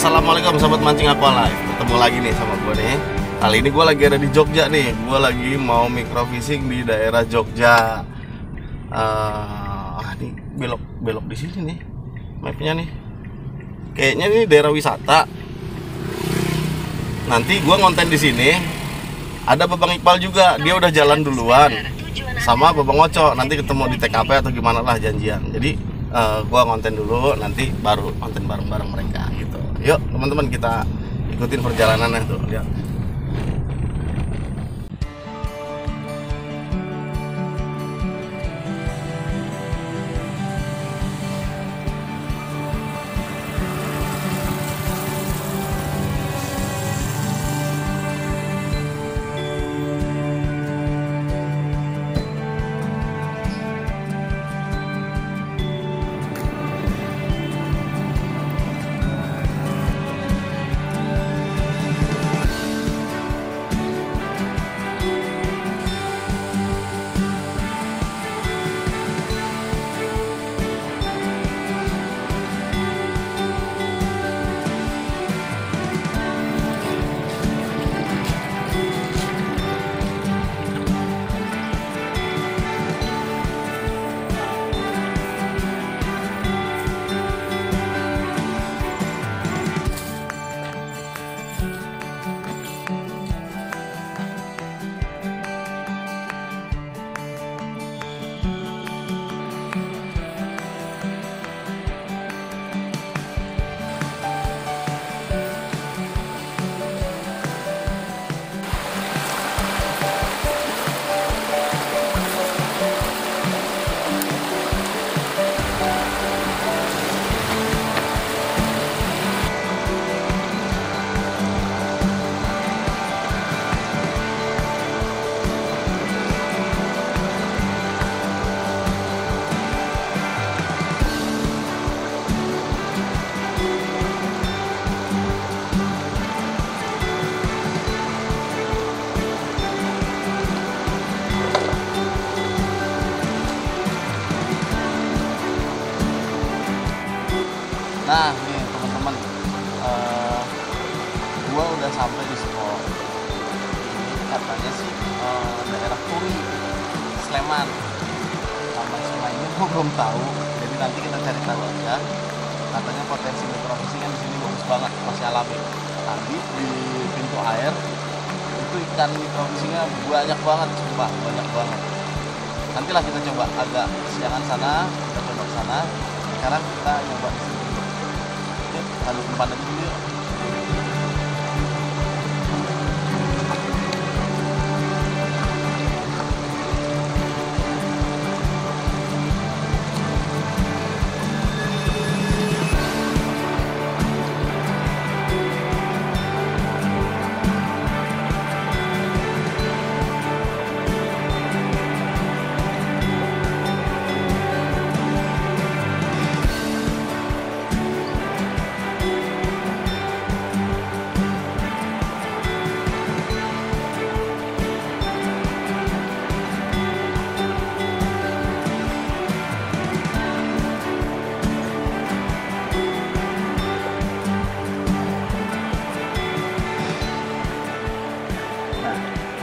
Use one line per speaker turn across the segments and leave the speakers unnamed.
Assalamualaikum sahabat mancing aqualife. Ketemu lagi nih sama gue nih. Kali ini gue lagi ada di Jogja nih. Gue lagi mau microfishing di daerah Jogja. Nih belok di sini nih mapnya nih. Kayaknya ini daerah wisata. Nanti gue ngonten di sini. Ada Babang Iqbal juga. Dia udah jalan duluan. Sama Babang Oco. Nanti ketemu di TKP atau gimana lah janjian. Jadi gue ngonten dulu. Nanti baru ngonten bareng-bareng mereka gitu. Yuk teman-teman, kita ikutin perjalanannya tuh. Lihat. Nah nih teman-teman, gua udah sampai di spot. Ini katanya sih daerah Turi, Sleman. Sama lainnya gua belum tahu. Jadi nanti kita cari tahu aja. Katanya potensi microfishing di sini bagus banget, masih alami. Tadi di pintu air itu ikan microfishingnya banyak banget, sumpah banyak banget. Nantilah kita coba agak siangan sana, kita coba ke sana. Sekarang kita coba di sini. Lalu umpan aja dulu yuk.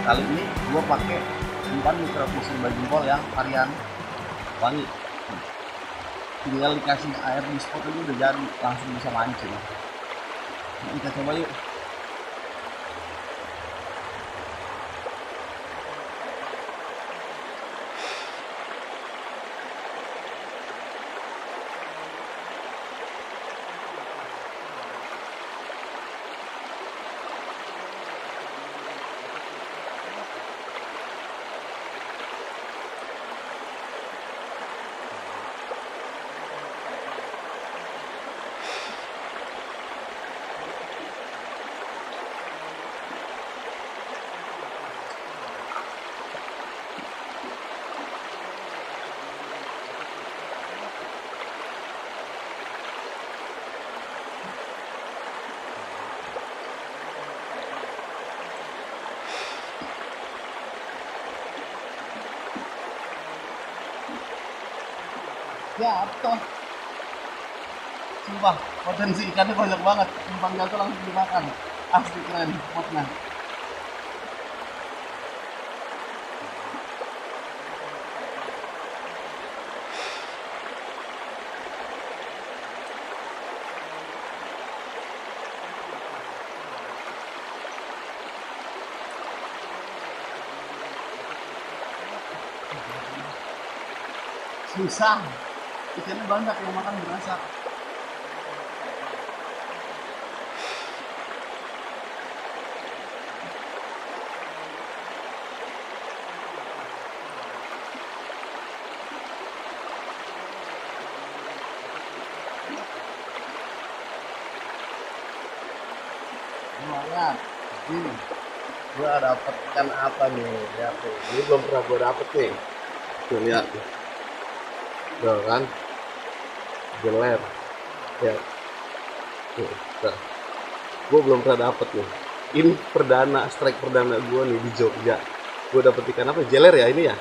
Kali ini gue pakai umpan microfishing bajingkol yang varian wangi. Tinggal dikasih air di spot ini udah jadi, langsung bisa mancing. Nah, kita coba yuk. Ya, betul. Sumpah, potensi ikannya banyak banget. Umpan jatuh langsung dimakan. Asli keren spotnya. Susah, ikannya banyak yang makan berasa. Lumayan. Ini gua dapet ikan apa nih? Lihat tuh. Ini belum pernah gua dapet nih. Tuh lihat. Tuh kan. Jeler. Ya. Tuh. Tuh. Gua belum pernah dapet nih. Ini perdana, strike perdana gua nih di Jogja. Gua dapet ikan apa? Jeler ya ini ya?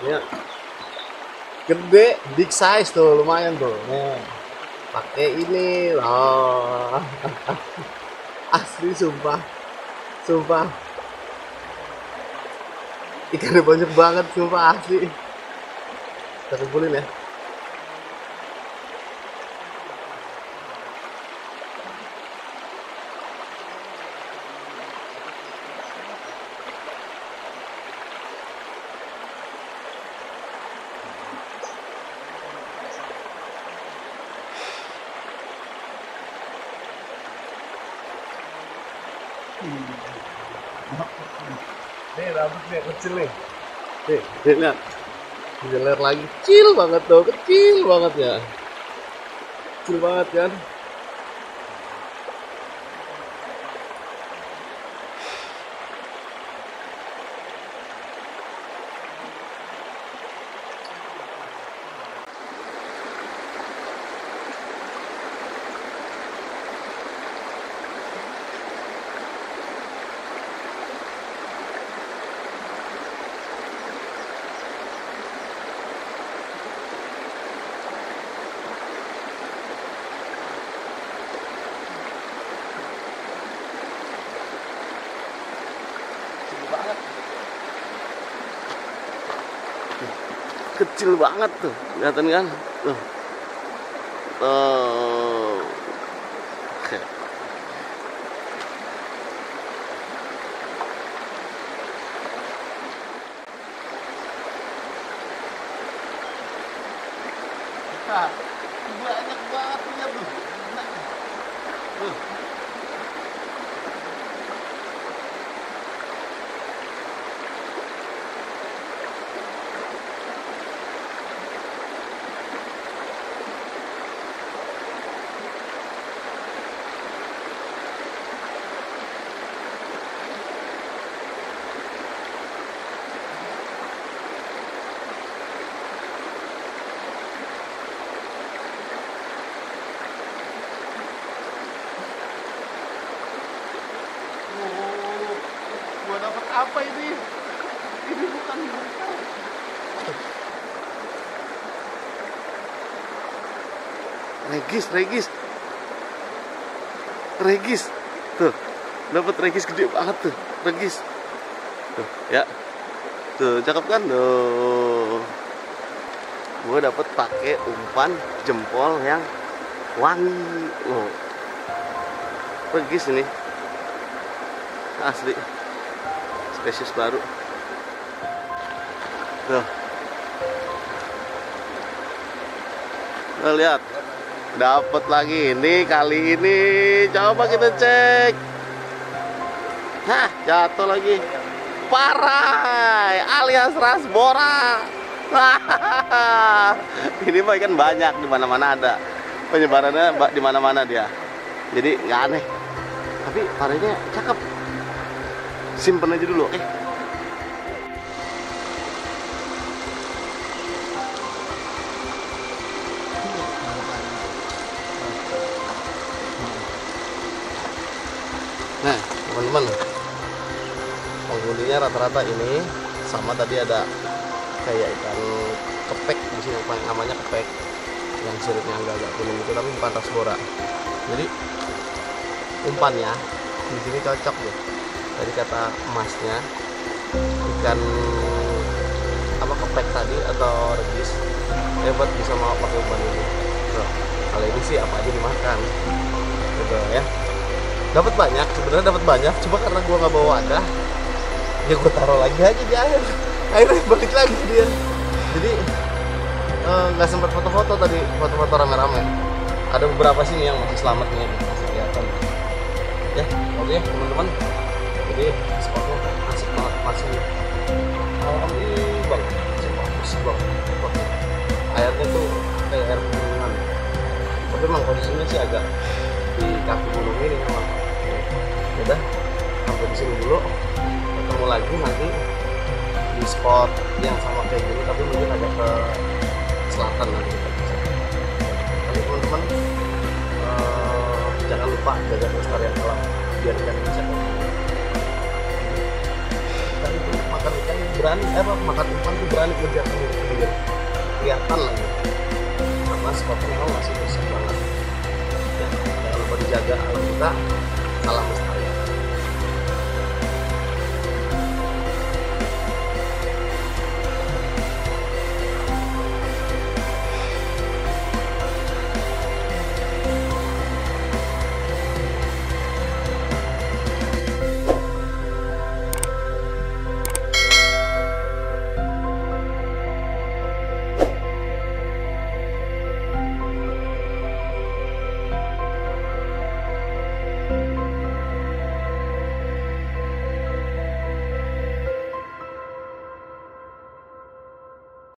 Ya. Gede, big size tuh, lumayan tuh. Nih. Pakai ini loh. Asli sumpah. Sumpah. Ikannya banyak banget sumpah asli. Kita kumpulin ya. Nih rambut nih kecil nih. Nih lihat. Jeler lagi kecil banget tuh, kecil banget ya. Kecil banget kan. Kecil banget tuh, kelihatan kan? Tuh. Tuh. Oke. Nah, banyak banget lihat tuh. Tuh. Gua dapat apa ini? Ini bukan ikan. Regis. Tuh, dapat regis gede banget tuh, regis. Tuh, ya. Tuh, cakep kan? Tuh. Gua dapat pakai umpan jempol yang wangi. Loh. Regis ini. Asli. Spesies baru. Tuh. Nah, lihat. Dapat lagi ini kali ini. Coba kita cek. Hah, jatuh lagi. Parai alias rasbora. Ini mah ikan banyak, di mana-mana ada. Penyebarannya di mana-mana dia. Jadi nggak aneh. Tapi parenya cakep. Simpen aja dulu, oke? Nah, teman-teman, penghuninya rata-rata ini sama tadi ada kayak ikan kepek di sini, namanya kepek yang siripnya agak-agak kuning itu, tapi bukan rasbora. Jadi umpannya di sini cocok deh. Tadi kata emasnya ikan apa kepek tadi atau regis hebat, bisa mau pakai umpan ini. Tuh, kali ini sih apa aja dimakan, gitu ya. Dapat banyak, sebenarnya dapat banyak. Cuma karena gua nggak bawa wadah, ya gua taruh lagi aja di air. Akhirnya balik lagi dia. Jadi nggak sempat foto-foto tadi, foto-foto rame-rame. Ada beberapa sini yang masih selamat nih, masih kelihatan. Ya, oke teman-teman. Jadi spotnya asik banget, masih alhamdulillah bang, masih bagus bang. Airnya tuh kayak air pegunungan. Tapi memang kondisinya sih agak di kaki gunung ini memang. Udah, sampai di sini dulu. Ketemu lagi nanti di spot yang sama kayak gini, tapi mungkin agak ke selatan nanti kita bisa. Tapi teman-teman jangan lupa jaga kelestarian alam biar ikan bisa ikan itu makan ikan berani, makan umpan itu berani kejar kemudian kelihatan lagi karena spotnya memang masih bersih banget ya. Jangan lupa dijaga alam kita. Salam